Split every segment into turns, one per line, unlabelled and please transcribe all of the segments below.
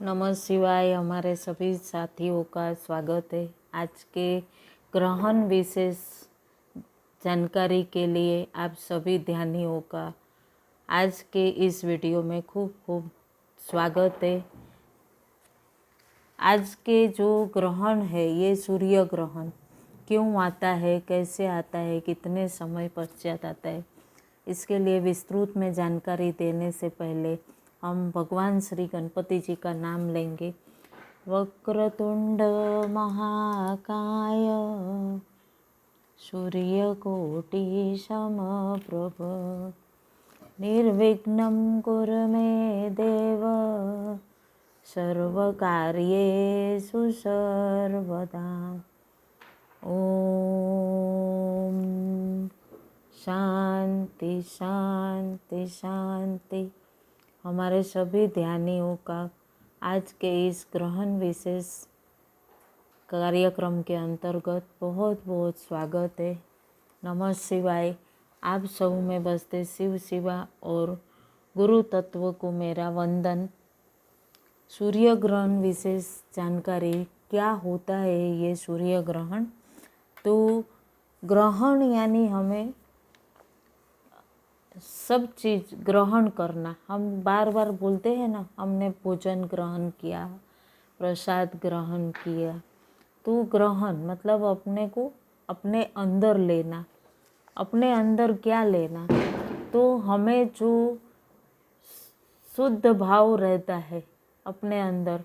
नमः शिवाय। हमारे सभी साथियों का स्वागत है। आज के ग्रहण विशेष जानकारी के लिए आप सभी ध्यानियों का आज के इस वीडियो में खूब खूब स्वागत है। आज के जो ग्रहण है ये सूर्य ग्रहण क्यों आता है, कैसे आता है, कितने समय पश्चात आता है, इसके लिए विस्तृत में जानकारी देने से पहले हम भगवान श्री गणपति जी का नाम लेंगे। वक्रतुंड महाकाय सूर्यकोटि समप्रभ निर्विघ्नं कुरु मे देव सर्वकार्येषु सर्वदा। ओम शांति शांति शांति। हमारे सभी ध्यानियों का आज के इस ग्रहण विशेष कार्यक्रम के अंतर्गत बहुत बहुत स्वागत है। नमः शिवाय। आप सब में बसते शिव शिवा और गुरु तत्व को मेरा वंदन। सूर्य ग्रहण विशेष जानकारी क्या होता है ये सूर्य ग्रहण। तो ग्रहण यानी हमें सब चीज़ ग्रहण करना। हम बार बार बोलते हैं ना, हमने भोजन ग्रहण किया, प्रसाद ग्रहण किया। तो ग्रहण मतलब अपने को अपने अंदर लेना। अपने अंदर क्या लेना? तो हमें जो शुद्ध भाव रहता है अपने अंदर,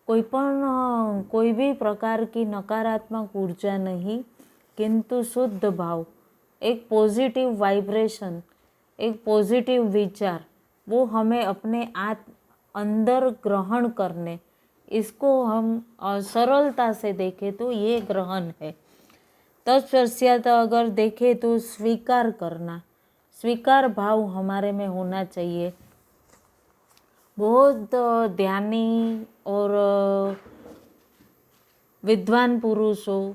कोई भी प्रकार की नकारात्मक ऊर्जा नहीं, किंतु शुद्ध भाव, एक पॉजिटिव वाइब्रेशन, एक पॉजिटिव विचार, वो हमें अपने अंदर ग्रहण करने, इसको हम सरलता से देखें तो ये ग्रहण है। तत्पश्चात अगर देखें तो स्वीकार करना, स्वीकार भाव हमारे में होना चाहिए। बहुत ध्यानी और विद्वान पुरुषों,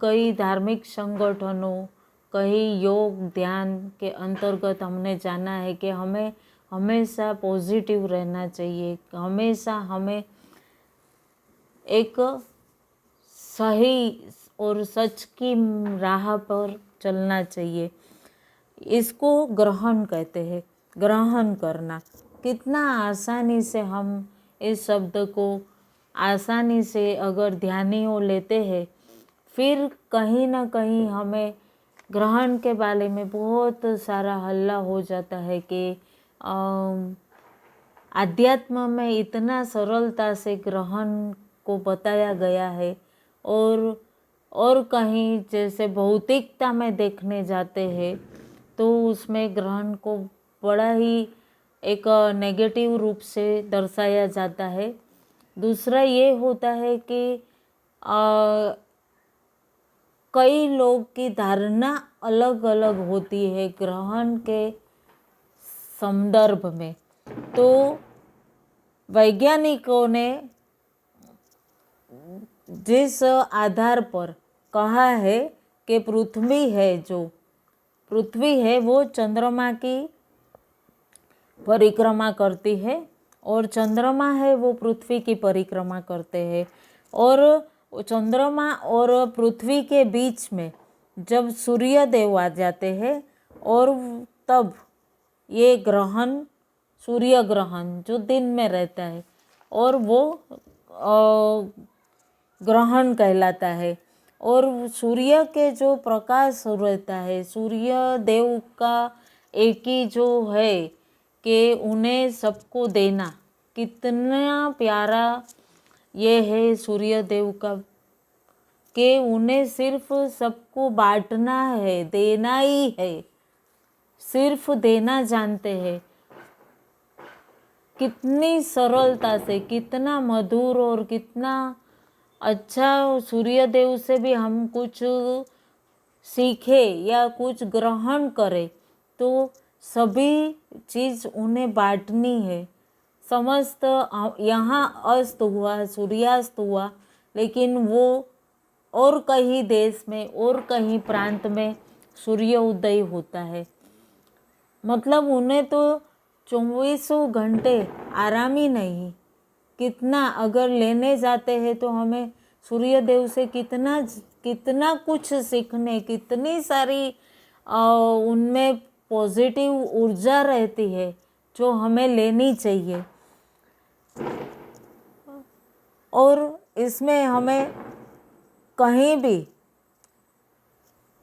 कई धार्मिक संगठनों, कई योग ध्यान के अंतर्गत हमने जाना है कि हमें हमेशा पॉजिटिव रहना चाहिए। हमेशा हमें एक सही और सच की राह पर चलना चाहिए। इसको ग्रहण कहते हैं। ग्रहण करना कितना आसानी से हम इस शब्द को आसानी से अगर ध्यानियों लेते हैं, फिर कहीं ना कहीं हमें ग्रहण के बारे में बहुत सारा हल्ला हो जाता है कि आध्यात्म में इतना सरलता से ग्रहण को बताया गया है, और कहीं जैसे भौतिकता में देखने जाते हैं तो उसमें ग्रहण को बड़ा ही एक नेगेटिव रूप से दर्शाया जाता है। दूसरा ये होता है कि कई लोग की धारणा अलग अलग होती है ग्रहण के संदर्भ में। तो वैज्ञानिकों ने जिस आधार पर कहा है कि पृथ्वी है वो चंद्रमा की परिक्रमा करती है और चंद्रमा है वो पृथ्वी की परिक्रमा करते हैं, और चंद्रमा और पृथ्वी के बीच में जब सूर्य देव आ जाते हैं और तब ये ग्रहण, सूर्य ग्रहण जो दिन में रहता है और वो ग्रहण कहलाता है। और सूर्य के जो प्रकाश रहता है, सूर्य देव का एक ही जो है कि उन्हें सबको देना, कितना प्यारा ये है सूर्य देव का कि उन्हें सिर्फ सबको बांटना है, देना ही है, सिर्फ देना जानते हैं। कितनी सरलता से, कितना मधुर और कितना अच्छा सूर्य देव से भी हम कुछ सीखे या कुछ ग्रहण करें तो सभी चीज़ उन्हें बांटनी है। समस्त यहाँ अस्त हुआ, सूर्यास्त हुआ, लेकिन वो और कहीं देश में और कहीं प्रांत में सूर्य उदय होता है। मतलब उन्हें तो 24 घंटे आराम ही नहीं, कितना अगर लेने जाते हैं तो हमें सूर्य देव से कितना कितना कुछ सीखने, कितनी सारी उनमें पॉजिटिव ऊर्जा रहती है जो हमें लेनी चाहिए। और इसमें हमें कहीं भी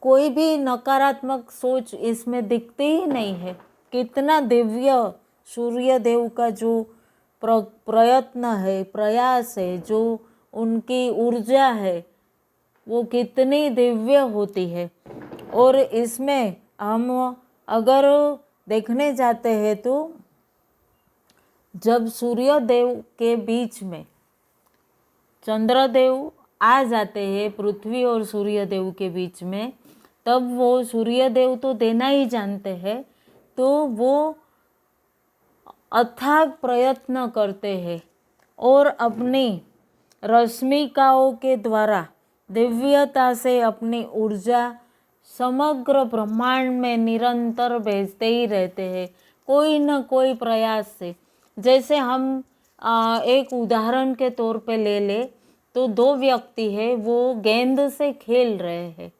कोई भी नकारात्मक सोच इसमें दिखती ही नहीं है। कितना दिव्य सूर्य देव का जो प्रयत्न है, प्रयास है, जो उनकी ऊर्जा है वो कितनी दिव्य होती है। और इसमें हम अगर देखने जाते हैं तो जब सूर्य देव के बीच में चंद्रदेव आ जाते हैं पृथ्वी और सूर्य देव के बीच में, तब वो सूर्य देव तो देना ही जानते हैं, तो वो अथाग प्रयत्न करते हैं और अपनी रश्मिकाओं के द्वारा दिव्यता से अपनी ऊर्जा समग्र ब्रह्मांड में निरंतर भेजते ही रहते हैं, कोई न कोई प्रयास से। जैसे हम एक उदाहरण के तौर पे ले ले तो दो व्यक्ति है, वो गेंद से खेल रहे हैं,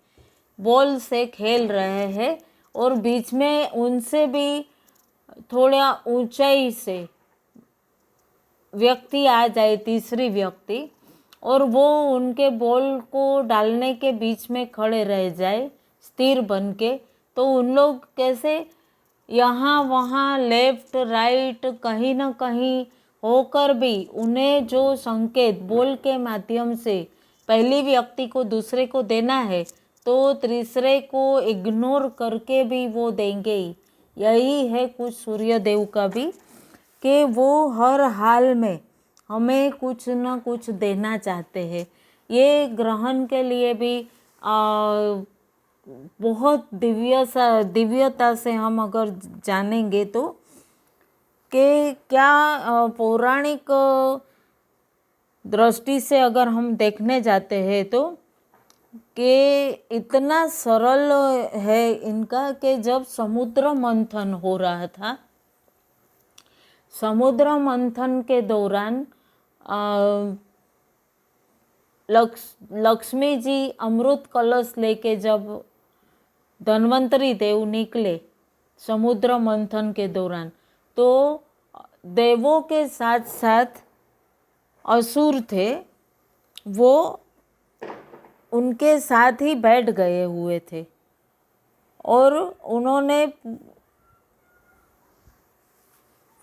बॉल से खेल रहे हैं, और बीच में उनसे भी थोड़ा ऊंचाई से व्यक्ति आ जाए, तीसरी व्यक्ति, और वो उनके बॉल को डालने के बीच में खड़े रह जाए स्थिर बन के, तो उन लोग कैसे यहाँ वहाँ लेफ्ट राइट कहीं ना कहीं होकर भी उन्हें जो संकेत बॉल के माध्यम से पहली व्यक्ति को दूसरे को देना है तो तीसरे को इग्नोर करके भी वो देंगे ही। यही है कुछ सूर्य देव का भी, कि वो हर हाल में हमें कुछ न कुछ देना चाहते हैं। ये ग्रहण के लिए भी बहुत दिव्यता से हम अगर जानेंगे तो कि क्या पौराणिक दृष्टि से अगर हम देखने जाते हैं तो कि इतना सरल है इनका कि जब समुद्र मंथन हो रहा था, समुद्र मंथन के दौरान लक्ष्मी जी अमृत कलश लेके जब धन्वंतरी देव निकले समुद्र मंथन के दौरान, तो देवों के साथ साथ असुर थे, वो उनके साथ ही बैठ गए हुए थे। और उन्होंने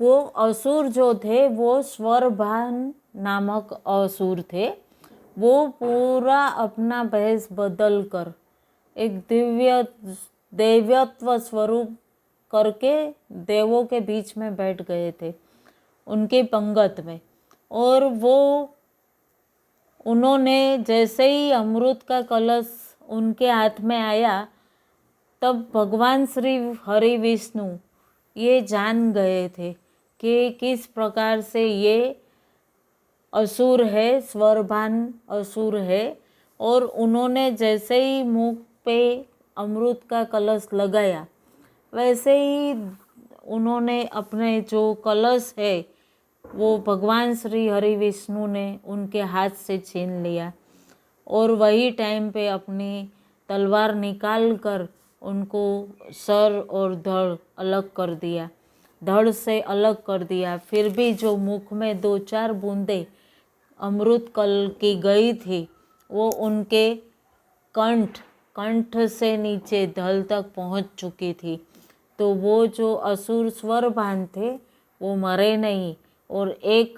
वो असुर जो थे वो स्वरभान नामक असुर थे, वो पूरा अपना भेष बदल कर एक देवत्व स्वरूप करके देवों के बीच में बैठ गए थे उनके पंगत में। और वो उन्होंने जैसे ही अमृत का कलश उनके हाथ में आया, तब भगवान श्री हरि विष्णु ये जान गए थे कि किस प्रकार से ये असुर है, स्वरभान असुर है। और उन्होंने जैसे ही मुख पे अमृत का कलश लगाया, वैसे ही उन्होंने अपने जो कलश है वो भगवान श्री हरि विष्णु ने उनके हाथ से छीन लिया, और वही टाइम पे अपनी तलवार निकाल कर उनको सर और धड़ अलग कर दिया, धड़ से अलग कर दिया। फिर भी जो मुख में 2-4 बूंदे अमृत कल की गई थी वो उनके कंठ से नीचे धड़ तक पहुंच चुकी थी। तो वो जो असुर स्वरभान थे वो मरे नहीं, और एक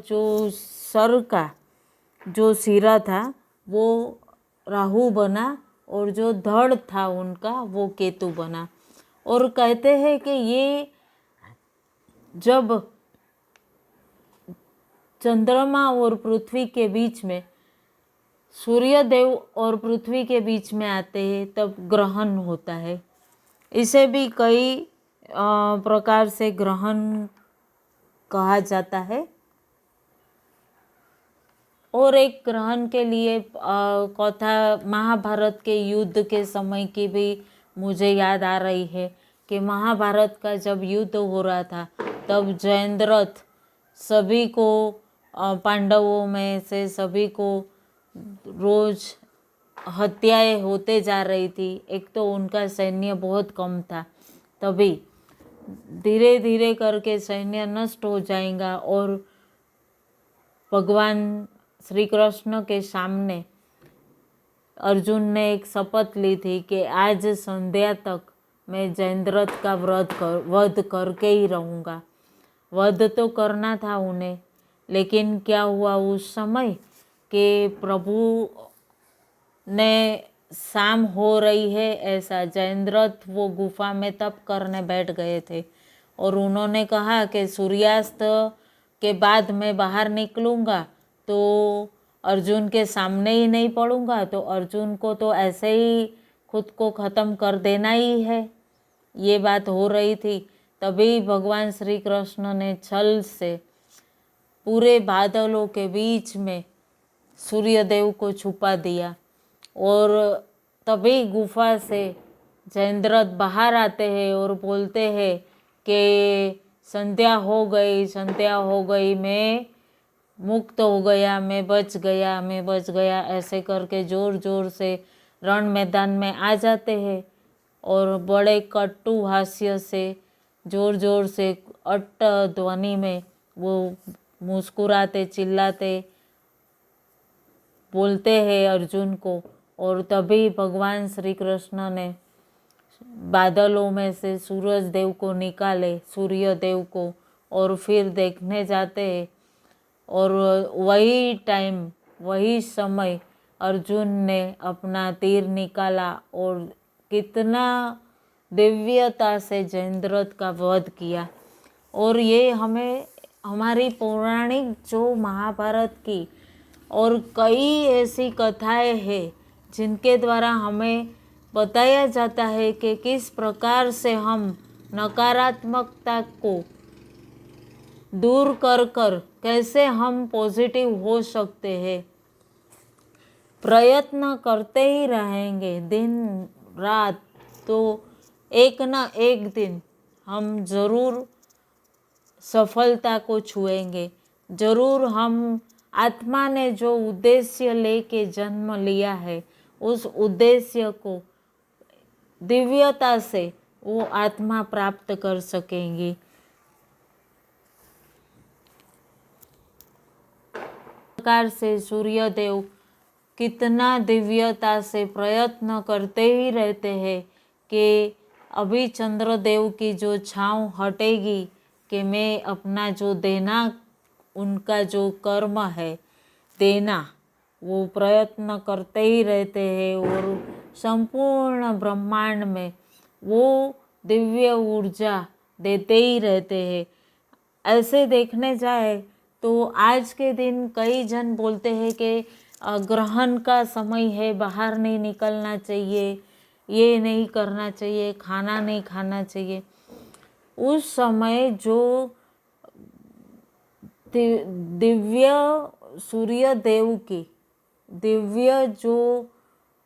जो सर का जो सिरा था वो राहु बना, और जो धड़ था उनका वो केतु बना। और कहते हैं कि ये जब चंद्रमा और पृथ्वी के बीच में, सूर्य देव और पृथ्वी के बीच में आते हैं तब ग्रहण होता है। इसे भी कई प्रकार से ग्रहण कहा जाता है। और एक ग्रहण के लिए कथा महाभारत के युद्ध के समय की भी मुझे याद आ रही है कि महाभारत का जब युद्ध हो रहा था तब जयद्रथ सभी को पांडवों में से सभी को रोज हत्याएं होते जा रही थी। एक तो उनका सैन्य बहुत कम था, तभी धीरे धीरे करके सैन्य नष्ट हो जाएगा और भगवान श्री कृष्ण के सामने अर्जुन ने एक शपथ ली थी कि आज संध्या तक मैं जयद्रथ का वध करके ही रहूँगा। वध तो करना था उन्हें, लेकिन क्या हुआ उस समय कि प्रभु ने शाम हो रही है ऐसा, जयद्रथ वो गुफा में तप करने बैठ गए थे और उन्होंने कहा कि सूर्यास्त के बाद मैं बाहर निकलूँगा तो अर्जुन के सामने ही नहीं पड़ूंगा, तो अर्जुन को तो ऐसे ही खुद को ख़त्म कर देना ही है, ये बात हो रही थी। तभी भगवान श्री कृष्ण ने छल से पूरे बादलों के बीच में सूर्यदेव को छुपा दिया और तभी गुफा से जयद्रथ बाहर आते हैं और बोलते हैं कि संध्या हो गई, संध्या हो गई, मैं मुक्त हो गया, मैं बच गया, मैं बच गया, ऐसे करके जोर जोर से रण मैदान में आ जाते हैं और बड़े कटु हास्य से जोर जोर से अट्ट ध्वनि में वो मुस्कुराते चिल्लाते बोलते हैं अर्जुन को। और तभी भगवान श्री कृष्ण ने बादलों में से सूरज देव को निकाले, सूर्य देव को, और फिर देखने जाते हैं और वही टाइम वही समय अर्जुन ने अपना तीर निकाला और कितना दिव्यता से जयद्रथ का वध किया। और ये हमें हमारी पौराणिक जो महाभारत की और कई ऐसी कथाएं हैं जिनके द्वारा हमें बताया जाता है कि किस प्रकार से हम नकारात्मकता को दूर कर कर कैसे हम पॉजिटिव हो सकते हैं। प्रयत्न करते ही रहेंगे दिन रात, तो एक ना एक दिन हम ज़रूर सफलता को छुएंगे। ज़रूर हम आत्मा ने जो उद्देश्य लेके जन्म लिया है उस उद्देश्य को दिव्यता से वो आत्मा प्राप्त कर सकेंगी। प्रकार से सूर्यदेव कितना दिव्यता से प्रयत्न करते ही रहते हैं कि अभी चंद्रदेव की जो छाँव हटेगी कि मैं अपना जो देना, उनका जो कर्म है देना, वो प्रयत्न करते ही रहते हैं और संपूर्ण ब्रह्मांड में वो दिव्य ऊर्जा देते ही रहते हैं। ऐसे देखने जाए तो आज के दिन कई जन बोलते हैं कि ग्रहण का समय है, बाहर नहीं निकलना चाहिए, ये नहीं करना चाहिए, खाना नहीं खाना चाहिए। उस समय जो दिव्य सूर्य देव की दिव्य जो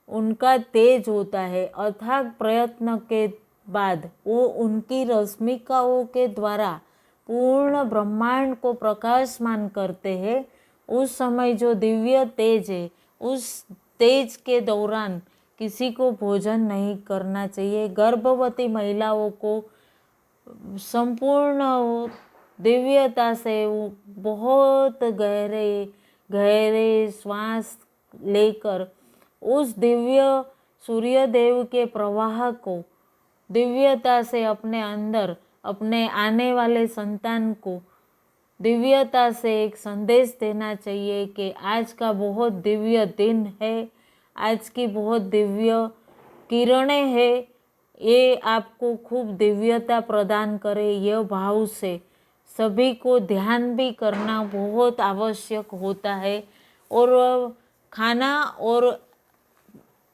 उनका तेज होता है, अथाक प्रयत्न के बाद वो उनकी रश्मिकाओं के द्वारा पूर्ण ब्रह्मांड को प्रकाशमान करते हैं। उस समय जो दिव्य तेज है, उस तेज के दौरान किसी को भोजन नहीं करना चाहिए। गर्भवती महिलाओं को संपूर्ण दिव्यता से वो बहुत गहरे गहरे श्वास लेकर उस दिव्य सूर्यदेव के प्रवाह को दिव्यता से अपने अंदर, अपने आने वाले संतान को दिव्यता से एक संदेश देना चाहिए कि आज का बहुत दिव्य दिन है, आज की बहुत दिव्य किरणें हैं, ये आपको खूब दिव्यता प्रदान करे। यह भाव से सभी को ध्यान भी करना बहुत आवश्यक होता है। और खाना और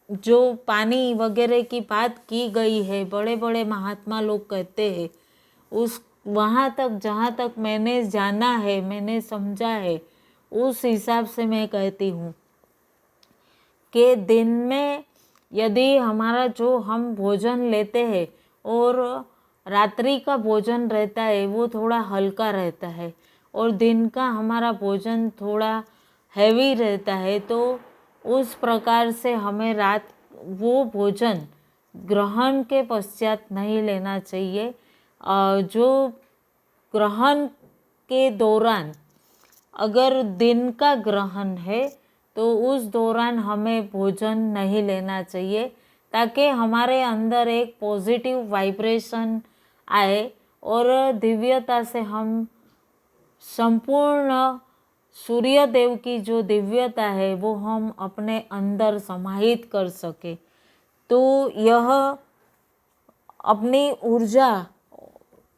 जो पानी वगैरह की बात की गई है, बड़े बड़े महात्मा लोग कहते हैं, उस वहाँ तक जहाँ तक मैंने जाना है, मैंने समझा है, उस हिसाब से मैं कहती हूँ कि दिन में यदि हमारा जो हम भोजन लेते हैं और रात्रि का भोजन रहता है वो थोड़ा हल्का रहता है और दिन का हमारा भोजन थोड़ा हैवी रहता है, तो उस प्रकार से हमें रात वो भोजन ग्रहण के पश्चात नहीं लेना चाहिए। जो ग्रहण के दौरान, अगर दिन का ग्रहण है तो उस दौरान हमें भोजन नहीं लेना चाहिए, ताकि हमारे अंदर एक पॉजिटिव वाइब्रेशन आए और दिव्यता से हम संपूर्ण सूर्य देव की जो दिव्यता है वो हम अपने अंदर समाहित कर सके। तो यह अपनी ऊर्जा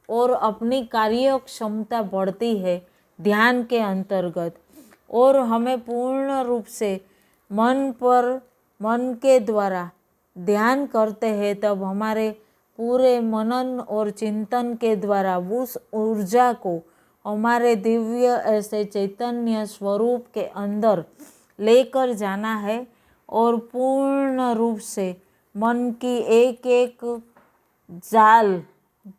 और अपनी कार्य क्षमता बढ़ती है ध्यान के अंतर्गत, और हमें पूर्ण रूप से मन के द्वारा ध्यान करते हैं, तब हमारे पूरे मनन और चिंतन के द्वारा उस ऊर्जा को हमारे दिव्य ऐसे चैतन्य स्वरूप के अंदर लेकर जाना है, और पूर्ण रूप से मन की एक एक जाल,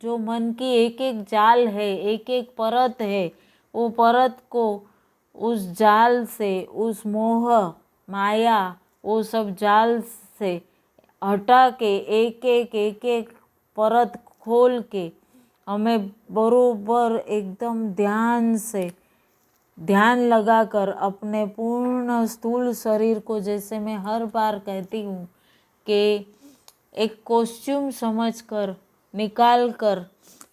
जो मन की एक एक जाल है, एक एक परत है, वो परत को उस जाल से, उस मोह माया, वो सब जाल से हटा के एक एक परत खोल के हमें बरोबर एकदम ध्यान लगाकर अपने पूर्ण स्थूल शरीर को, जैसे मैं हर बार कहती हूँ कि एक कॉस्ट्यूम समझकर निकाल कर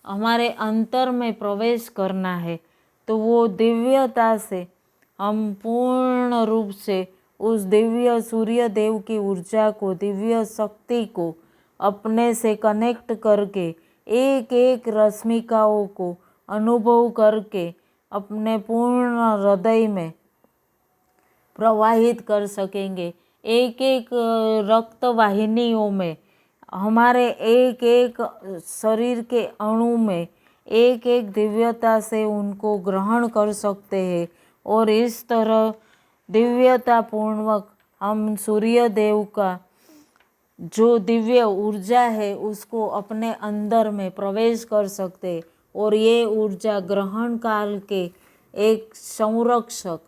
हमारे अंतर में प्रवेश करना है, तो वो दिव्यता से हम पूर्ण रूप से उस दिव्य सूर्य देव की ऊर्जा को, दिव्य शक्ति को अपने से कनेक्ट करके एक एक रश्मिकाओं को अनुभव करके अपने पूर्ण हृदय में प्रवाहित कर सकेंगे। एक एक रक्त वाहिनियों में, हमारे एक एक शरीर के अणु में एक एक दिव्यता से उनको ग्रहण कर सकते हैं, और इस तरह दिव्यता पूर्वक हम सूर्य देव का जो दिव्य ऊर्जा है उसको अपने अंदर में प्रवेश कर सकते, और ये ऊर्जा ग्रहण काल के एक संरक्षक,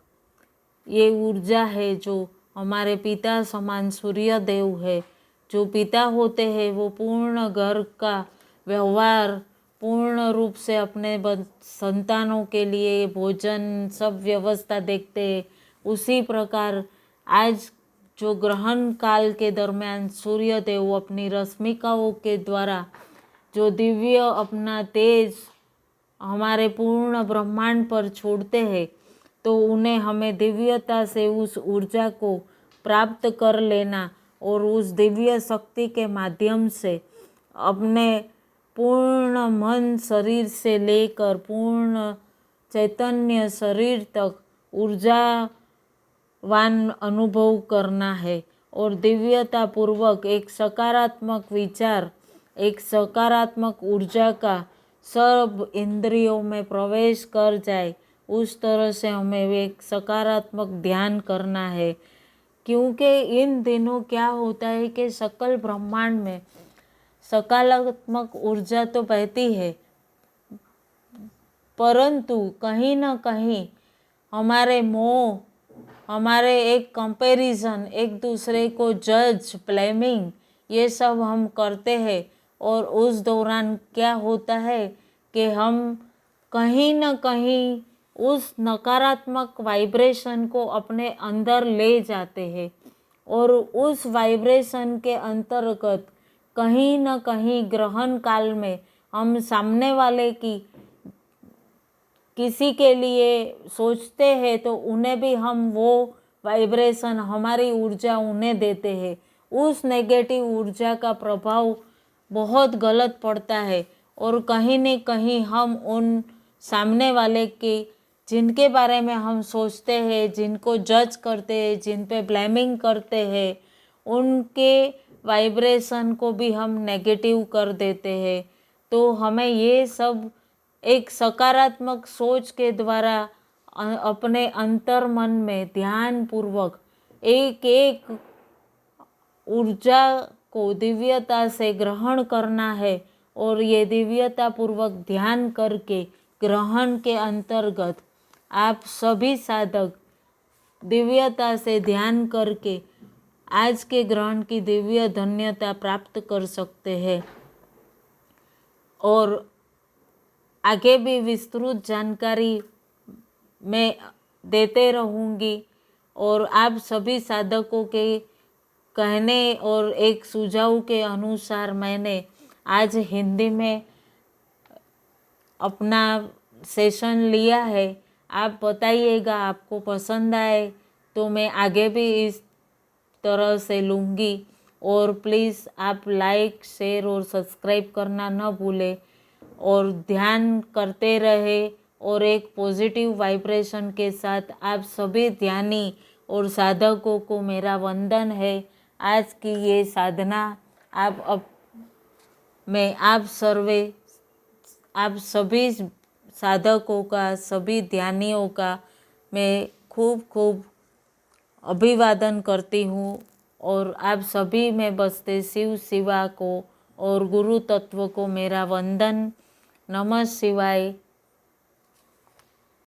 ये ऊर्जा है जो हमारे पिता समान सूर्य देव है। जो पिता होते हैं वो पूर्ण घर का व्यवहार पूर्ण रूप से अपने संतानों के लिए भोजन सब व्यवस्था देखते हैं, उसी प्रकार आज जो ग्रहण काल के दरमियान सूर्य देव अपनी रश्मिकाओं के द्वारा जो दिव्य अपना तेज हमारे पूर्ण ब्रह्मांड पर छोड़ते हैं, तो उन्हें हमें दिव्यता से उस ऊर्जा को प्राप्त कर लेना, और उस दिव्य शक्ति के माध्यम से अपने पूर्ण मन शरीर से लेकर पूर्ण चैतन्य शरीर तक ऊर्जावान अनुभव करना है, और दिव्यता पूर्वक एक सकारात्मक विचार, एक सकारात्मक ऊर्जा का सब इंद्रियों में प्रवेश कर जाए, उस तरह से हमें एक सकारात्मक ध्यान करना है। क्योंकि इन दिनों क्या होता है कि सकल ब्रह्मांड में सकारात्मक ऊर्जा तो बहती है, परंतु कहीं ना कहीं हमारे मोह, हमारे एक कंपैरिजन, एक दूसरे को जज, ब्लेमिंग, ये सब हम करते हैं, और उस दौरान क्या होता है कि हम कहीं ना कहीं उस नकारात्मक वाइब्रेशन को अपने अंदर ले जाते हैं, और उस वाइब्रेशन के अंतर्गत कहीं ना कहीं ग्रहण काल में हम सामने वाले की किसी के लिए सोचते हैं, तो उन्हें भी हम वो वाइब्रेशन, हमारी ऊर्जा उन्हें देते हैं। उस नेगेटिव ऊर्जा का प्रभाव बहुत गलत पड़ता है, और कहीं न कहीं हम उन सामने वाले के जिनके बारे में हम सोचते हैं, जिनको जज करते हैं, जिन पे ब्लेमिंग करते हैं, उनके वाइब्रेशन को भी हम नेगेटिव कर देते हैं। तो हमें ये सब एक सकारात्मक सोच के द्वारा अपने अंतर मन में ध्यान पूर्वक एक एक ऊर्जा को दिव्यता से ग्रहण करना है, और ये दिव्यता पूर्वक ध्यान करके ग्रहण के अंतर्गत आप सभी साधक दिव्यता से ध्यान करके आज के ग्रहण की दिव्य धन्यता प्राप्त कर सकते हैं। और आगे भी विस्तृत जानकारी मैं देते रहूँगी। और आप सभी साधकों के कहने और एक सुझाव के अनुसार मैंने आज हिंदी में अपना सेशन लिया है। आप बताइएगा आपको पसंद आए तो मैं आगे भी इस तरह से लूँगी। और प्लीज़ आप लाइक शेयर और सब्सक्राइब करना न भूलें और ध्यान करते रहे। और एक पॉजिटिव वाइब्रेशन के साथ आप सभी ध्यानी और साधकों को मेरा वंदन है। आज की ये साधना मैं आप सभी साधकों का, सभी ध्यानियों का मैं खूब खूब अभिवादन करती हूँ। और आप सभी में बसते शिव शिवा को और गुरु तत्व को मेरा वंदन। नमः शिवाय।